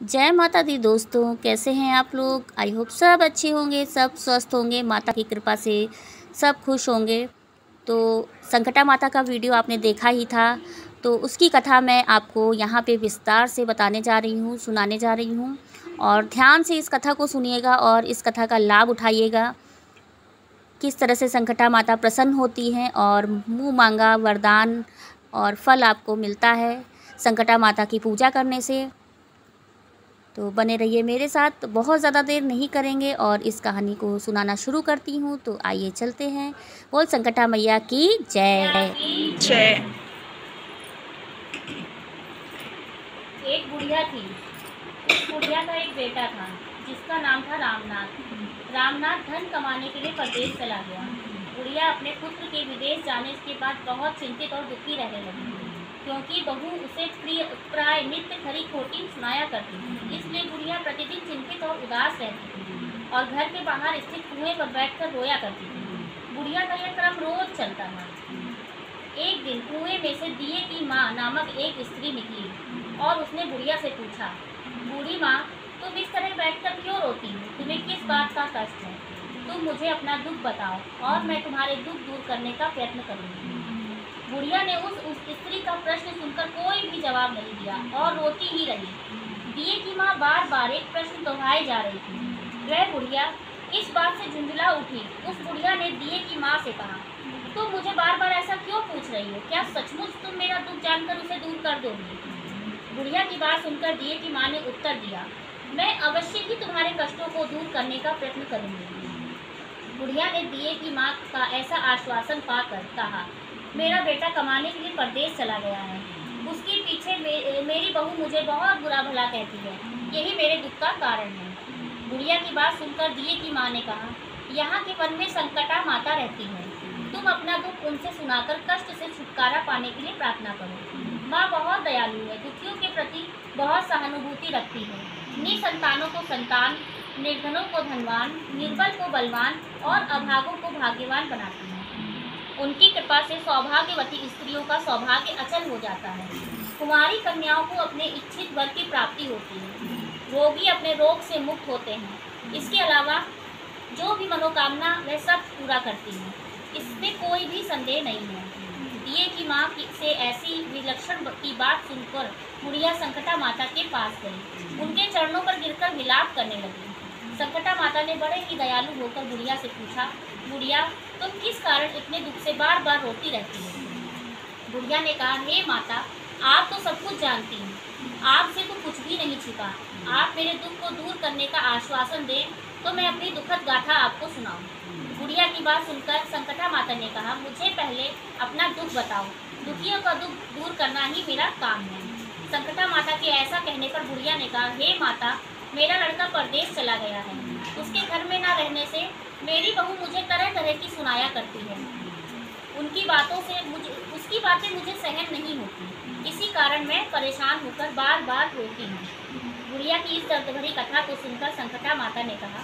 जय माता दी दोस्तों, कैसे हैं आप लोग। आई होप सब अच्छे होंगे, सब स्वस्थ होंगे, माता की कृपा से सब खुश होंगे। तो संकटा माता का वीडियो आपने देखा ही था, तो उसकी कथा मैं आपको यहाँ पे विस्तार से बताने जा रही हूँ, सुनाने जा रही हूँ। और ध्यान से इस कथा को सुनिएगा और इस कथा का लाभ उठाइएगा। किस तरह से संकटा माता प्रसन्न होती हैं और मुँह मांगा वरदान और फल आपको मिलता है संकटा माता की पूजा करने से। तो बने रहिए मेरे साथ, बहुत ज़्यादा देर नहीं करेंगे और इस कहानी को सुनाना शुरू करती हूँ। तो आइए चलते हैं। बोल संकटा मैया की जय। जय। एक बुढ़िया थी। उस बुढ़िया का एक बेटा था जिसका नाम था रामनाथ। रामनाथ धन कमाने के लिए परदेश चला गया। बुढ़िया अपने पुत्र के विदेश जाने के बाद बहुत चिंतित और दुखी रहने लगी, क्योंकि बहू उसे प्राय नित्य खरी खोटी सुनाया करती थी। इसलिए बुढ़िया प्रतिदिन चिंतित और उदास रहती थी और घर के बाहर स्थित कुएं पर बैठकर रोया करती थी। बुढ़िया का यह क्रम रोज चलता था। एक दिन कुएं में से दिए की माँ नामक एक स्त्री निकली और उसने बुढ़िया से पूछा, बूढ़ी माँ, तुम इस तरह बैठकर क्यों रोती हो? तुम्हें किस बात का कष्ट है? तुम मुझे अपना दुख बताओ और मैं तुम्हारे दुख दूर करने का प्रयत्न करूँगी। बुढ़िया ने उस स्त्री का प्रश्न सुनकर कोई भी जवाब नहीं दिया और रोती ही रही। दिए की माँ बार बार एक प्रश्न दोहराई जा रही थी। वह बुढ़िया इस बात से झुंझला उठी। उस बुढ़िया ने दिए की माँ से कहा, तुम मुझे बार बार ऐसा क्यों पूछ रही हो? क्या सचमुच तुम मेरा दुख जानकर उसे दूर कर दोगी? बुढ़िया की बात सुनकर दिए की माँ ने उत्तर दिया, मैं अवश्य ही तुम्हारे कष्टों को दूर करने का प्रयत्न करूंगी। बुढ़िया ने दिए की माँ का ऐसा आश्वासन पाकर कहा, मेरा बेटा कमाने के लिए परदेश चला गया है। उसके पीछे मेरी बहू मुझे बहुत बुरा भला कहती है। यही मेरे दुख का कारण है। बुढ़िया की बात सुनकर दिए की माँ ने कहा, यहाँ के वन में संकटा माता रहती है। तुम अपना दुख उनसे सुनाकर कष्ट से छुटकारा पाने के लिए प्रार्थना करो। माँ बहुत दयालु है, दुखियों के प्रति बहुत सहानुभूति रखती है। निसंतानों को संतान, निर्धनों को धनवान, निर्बल को बलवान और अभागों को भाग्यवान बनाती है। उनकी कृपा से सौभाग्यवती स्त्रियों का सौभाग्य अचल हो जाता है। कुमारी कन्याओं को अपने इच्छित वर की प्राप्ति होती है। रोगी अपने रोग से मुक्त होते हैं। इसके अलावा जो भी मनोकामना वह सब पूरा करती है, इसमें कोई भी संदेह नहीं है। दिए की माँ से ऐसी विलक्षण की बात सुनकर बुढ़िया संकटा माता के पास गई। उनके चरणों पर गिरकर विलाप करने लगी। संकटा माता ने बड़े ही दयालु होकर बुढ़िया से पूछा, बुढ़िया, तुम किस कारण इतने दुख से बार बार रोती रहती हो? बुढ़िया ने कहा, हे माता, आप तो सब कुछ जानती हैं। आपसे तो कुछ भी नहीं छिपा। आप मेरे दुख को दूर करने का आश्वासन दें तो मैं अपनी दुखद गाथा आपको सुनाऊं। बुढ़िया की बात सुनकर संकटा माता ने कहा, मुझे पहले अपना दुख बताओ। दुखियों का दुख दूर करना ही मेरा काम है। संकटा माता के ऐसा कहने पर बुढ़िया ने कहा, हे माता, मेरा लड़का परदेश चला गया है। उसके घर में ना रहने से मेरी बहू मुझे तरह तरह की सुनाया करती है। उसकी बातें मुझे सहन नहीं होती। इसी कारण मैं परेशान होकर बार बार रोती हूँ। बुढ़िया की इस दर्द भरी कथा को सुनकर संकटा माता ने कहा,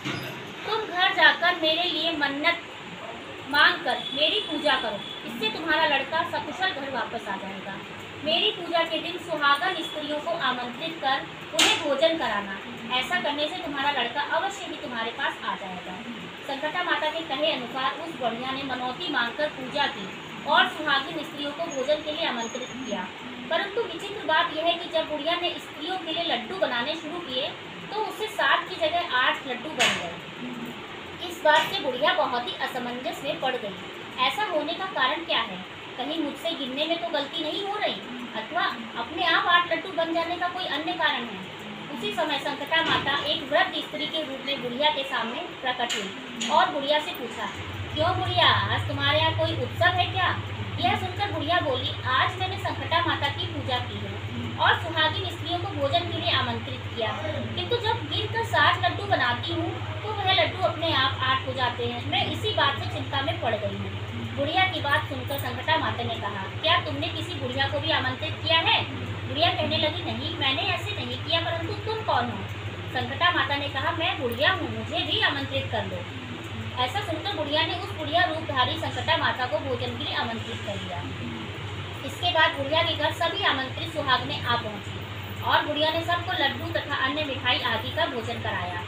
तुम घर जाकर मेरे लिए मन्नत मांग कर मेरी पूजा करो। इससे तुम्हारा लड़का सकुशल घर वापस आ जाएगा। मेरी पूजा के दिन सुहागन स्त्रियों को आमंत्रित कर उन्हें भोजन कराना। ऐसा करने से तुम्हारा लड़का अवश्य ही तुम्हारे पास आ जाएगा। संकटा माता के कहे अनुसार उस बुढ़िया ने मनौती मांगकर पूजा की और सुहागिन स्त्रियों को भोजन के लिए आमंत्रित किया। परंतु विचित्र बात यह है कि जब बुढ़िया ने स्त्रियों के लिए लड्डू बनाने शुरू किए तो उससे 7 की जगह 8 लड्डू बन गए। इस बात से बुढ़िया बहुत ही असमंजस में पड़ गई। ऐसा होने का कारण क्या है? कहीं मुझसे गिनने में तो गलती नहीं हो रही, अथवा अपने आप 8 लड्डू बन जाने का कोई अन्य कारण है। उसी समय संकटा माता एक वृद्ध स्त्री के रूप में बुढ़िया के सामने प्रकट हुई और बुढ़िया से पूछा, क्यों बुढ़िया, आज तुम्हारे यहाँ कोई उत्सव है क्या? यह सुनकर बुढ़िया बोली, आज मैंने संकटा माता की पूजा की है और सुहागिन स्त्रियों को भोजन के लिए आमंत्रित किया, किंतु जब गिनकर 7 लड्डू बनाती हूँ तो वह लड्डू अपने आप 8 हो जाते हैं। मैं इसी बात से चिंता में पड़ गई हूँ। बुढ़िया की बात सुनकर संकटा माता ने कहा, क्या तुमने किसी बुढ़िया को भी आमंत्रित किया है? बुढ़िया कहने लगी, नहीं, मैंने ऐसे नहीं किया, परंतु तुम कौन हो? संकटा माता ने कहा, मैं बुढ़िया हूँ, मुझे भी आमंत्रित कर लो। ऐसा सुनकर बुढ़िया ने उस बुढ़िया रूपधारी संकटा माता को भोजन के लिए आमंत्रित कर लिया। इसके बाद बुढ़िया के घर सभी आमंत्रित सुहागनें आ पहुंची और बुढ़िया ने सबको लड्डू तथा अन्य भोजन कराया।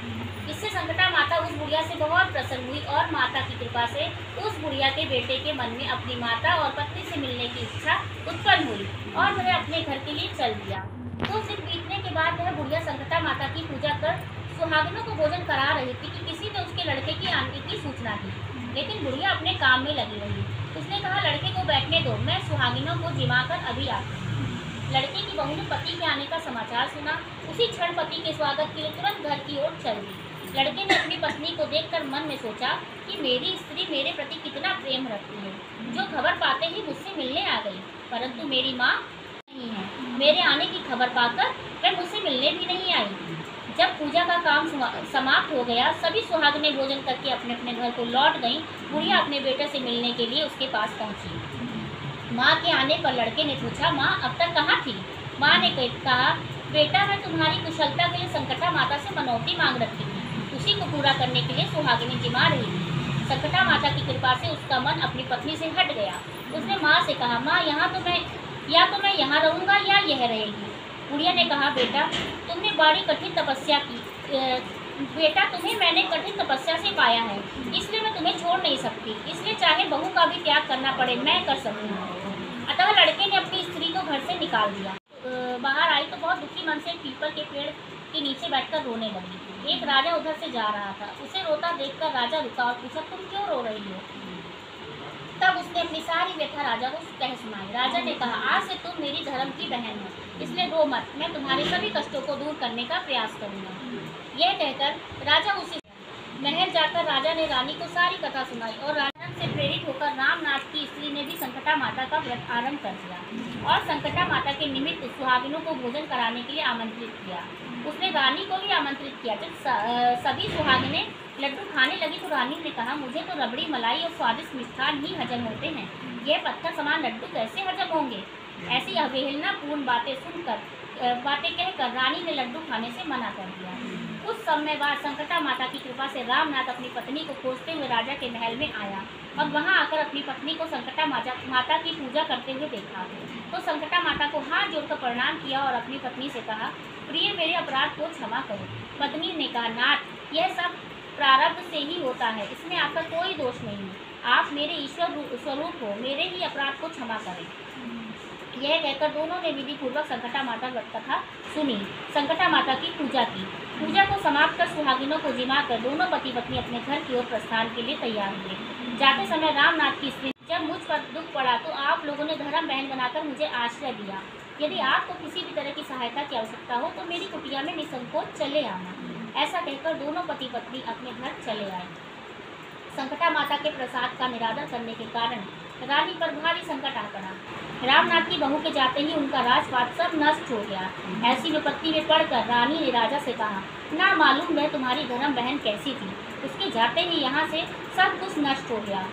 इससे संकटा माता उस बुढ़िया से बहुत प्रसन्न हुई और माता की कृपा से उस बुढ़िया के बेटे के मन में अपनी माता और पत्नी से मिलने की इच्छा उत्पन्न हुई और वह अपने घर के लिए चल दिया। 2 दिन बीतने के बाद वह बुढ़िया संकटा माता की पूजा कर सुहागिनों को भोजन करा रही थी कि किसी ने उसके लड़के की आने की सूचना दी, लेकिन बुढ़िया अपने काम में लगी रही। उसने कहा, लड़के को बैठने दो, मैं सुहागिनों को जिमा कर अभी आती हूँ। लड़के की बहू ने पति के आने का समाचार सुना। उसी क्षण पति के स्वागत के लिए तुरंत घर की ओर चल दी। लड़के ने अपनी पत्नी को देखकर मन में सोचा कि मेरी स्त्री मेरे प्रति कितना प्रेम रखती है, जो खबर पाते ही मुझसे मिलने आ गई, परंतु मेरी माँ नहीं है। मेरे आने की खबर पाकर वह मुझसे मिलने भी नहीं आई। जब पूजा का काम समाप्त हो गया, सभी सुहागिनें भोजन करके अपने अपने घर को लौट गईं। बुढ़िया अपने बेटे से मिलने के लिए उसके पास पहुंची। माँ के आने पर लड़के ने पूछा, माँ अब तक कहाँ थी? माँ ने कहा, बेटा मैं तुम्हारी कुशलता के लिए संकटा माता से मनौती मांग रखी थी, उसी को पूरा करने के लिए सुहागिनें जिमा रही थी। संकटा माता की कृपा से उसका मन अपनी पत्नी से हट गया। उसने माँ से कहा, माँ तो मैं यहाँ रहूँगा या यह रहेगी? बुढ़िया ने कहा, बेटा तुमने बड़ी कठिन तपस्या की, तुम्हें मैंने कठिन तपस्या से पाया है, इसलिए मैं तुम्हें छोड़ नहीं सकती। इसलिए चाहे बहू का भी त्याग करना पड़े, मैं कर सकती हूँ। अतः लड़के ने अपनी स्त्री को घर से निकाल दिया। बाहर आई तो बहुत दुखी मन से पीपल के पेड़ के नीचे बैठकर रोने लगी। एक राजा उधर से जा रहा था। उसे रोता देखकर राजा रुका और पूछा, तुम क्यों रो रही हो? तब उसने अपनी सारी व्यथा राजा को कह सुनाई। राजा ने कहा, आज से तुम मेरी धर्म की बहन हो, इसलिए रो मत, मैं तुम्हारे सभी कष्टों को दूर करने का प्रयास करूंगा। यह कहकर राजा उसी महल जाकर राजा ने रानी को सारी कथा सुनाई और राजा से प्रेरित होकर रामनाथ की स्त्री ने भी संकटा माता का व्रत आरंभ कर दिया और संकटा माता के निमित्त सुहागिनों को भोजन कराने के लिए आमंत्रित किया। उसने रानी को भी आमंत्रित किया। जब सभी सुहागिनें लड्डू खाने लगी तो रानी ने कहा, मुझे तो रबड़ी मलाई और स्वादिष्ट मिष्ठान ही हजम होते हैं, यह पत्थर समान लड्डू कैसे हजम होंगे? ऐसी अवहेलनापूर्ण बातें कहकर रानी ने लड्डू खाने से मना कर दिया। कुछ समय बाद संकटा माता की कृपा से रामनाथ अपनी पत्नी को खोजते हुए राजा के महल में आया और वहां आकर अपनी पत्नी को संकटा माता की पूजा करते हुए देखा तो संकटा माता को हाथ जोड़कर प्रणाम किया और अपनी पत्नी से कहा, प्रिय मेरे अपराध को क्षमा करो। पत्नी ने कहा, नाथ यह सब प्रारब्ध से ही होता है, इसमें आपका कोई दोष नहीं है। आप मेरे ईश्वर स्वरूप हो, मेरे ही अपराध को क्षमा करें। यह कहकर दोनों ने विधि पूर्वक संकटा माता व्रत कथा सुनी, संकटा माता की पूजा की। पूजा को समाप्त कर सुहागिनों को जिमा कर दोनों पति पत्नी अपने घर की ओर प्रस्थान के लिए तैयार हुए। जाते समय रामनाथ की स्त्री, जब मुझ पर दुख पड़ा तो आप लोगों ने धर्म बहन बनाकर मुझे आश्रय दिया। यदि आपको किसी भी तरह की सहायता की आवश्यकता हो तो मेरी कुटिया में निसंकोच चले आना। ऐसा कहकर दोनों पति पत्नी अपने घर चले आए। संकटा माता के प्रसाद का निरादर करने के कारण रानी पर भारी संकट आ पड़ा। रामनाथ की बहू के जाते ही उनका राजपाट सब नष्ट हो गया। ऐसी विपत्ति में पड़कर रानी ने राजा से कहा, ना मालूम वह तुम्हारी धर्म बहन कैसी थी, उसके जाते ही यहाँ से सब कुछ नष्ट हो गया।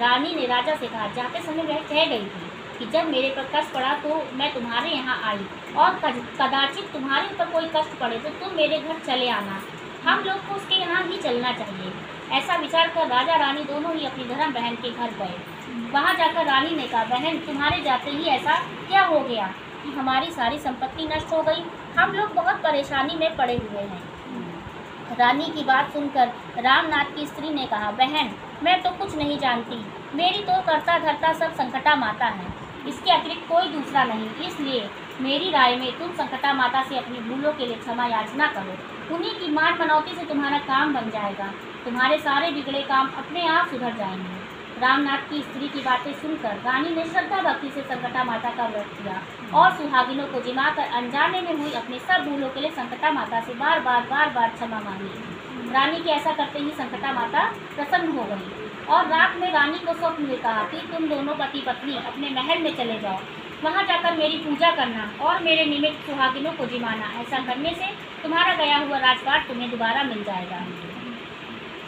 रानी ने राजा से कहा, जाते समय वह कह गई थी कि जब मेरे पर कष्ट पड़ा तो मैं तुम्हारे यहाँ आई और कदाचित तुम्हारे ऊपर कोई कष्ट पड़े तो तुम मेरे घर चले आना, हम लोग को उसके यहाँ ही चलना चाहिए। ऐसा विचार कर राजा रानी दोनों ही अपनी धर्म बहन के घर गए। वहाँ जाकर रानी ने कहा, बहन तुम्हारे जाते ही ऐसा क्या हो गया कि हमारी सारी संपत्ति नष्ट हो गई, हम लोग बहुत परेशानी में पड़े हुए हैं। रानी की बात सुनकर रामनाथ की स्त्री ने कहा, बहन मैं तो कुछ नहीं जानती, मेरी तो करता धरता सब संकटा माता है, इसके अतिरिक्त कोई दूसरा नहीं। इसलिए मेरी राय में तुम संकटा माता से अपनी भूलों के लिए क्षमा याचना करो, उन्हीं की मान मनौती से तुम्हारा काम बन जाएगा, तुम्हारे सारे बिगड़े काम अपने आप सुधर जाएंगे। रामनाथ की स्त्री की बातें सुनकर रानी ने श्रद्धा भक्ति से संकटा माता का व्रत किया और सुहागिनों को जिमाकर अनजाने में हुई अपने सब भूलों के लिए संकटा माता से बार बार क्षमा मांगी। रानी के ऐसा करते ही संकटा माता प्रसन्न हो गई और रात में रानी को स्वप्न में कहा कि तुम दोनों पति पत्नी अपने महल में चले जाओ, वहाँ जाकर मेरी पूजा करना और मेरे निमित्त सुहागिनों को जिमाना। ऐसा करने से तुम्हारा गया हुआ राजपाट तुम्हें दोबारा मिल जाएगा।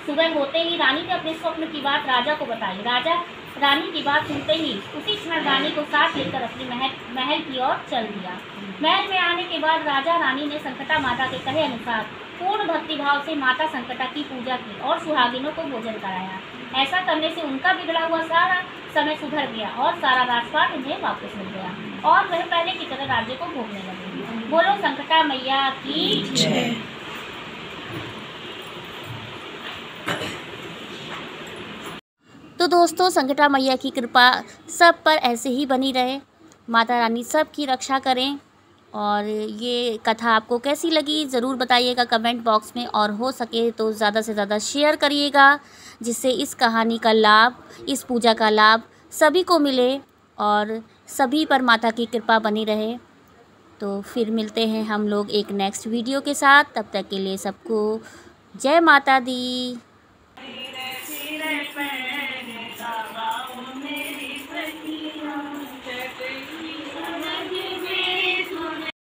सुबह होते ही रानी ने अपने स्वप्न की बात राजा को बताई। राजा रानी की बात सुनते ही उसी क्षण रानी को साथ लेकर अपने महल की ओर चल दिया। महल में आने के बाद राजा रानी ने संकटा माता के कहे अनुसार पूर्ण भक्तिभाव से माता संकटा की पूजा की और सुहागिनों को भोजन कराया। ऐसा करने से उनका बिगड़ा हुआ सारा समय सुधर गया और सारा राजपाट उन्हें वापस मिल गया और वह पहले की तरह राज्य को भोगने लगे। बोलो संकटा मैया की जय। दोस्तों, संकटा मैया की कृपा सब पर ऐसे ही बनी रहे। माता रानी सब की रक्षा करें। और ये कथा आपको कैसी लगी ज़रूर बताइएगा कमेंट बॉक्स में, और हो सके तो ज़्यादा से ज़्यादा शेयर करिएगा, जिससे इस कहानी का लाभ, इस पूजा का लाभ सभी को मिले और सभी पर माता की कृपा बनी रहे। तो फिर मिलते हैं हम लोग एक नेक्स्ट वीडियो के साथ। तब तक के लिए सबको जय माता दी।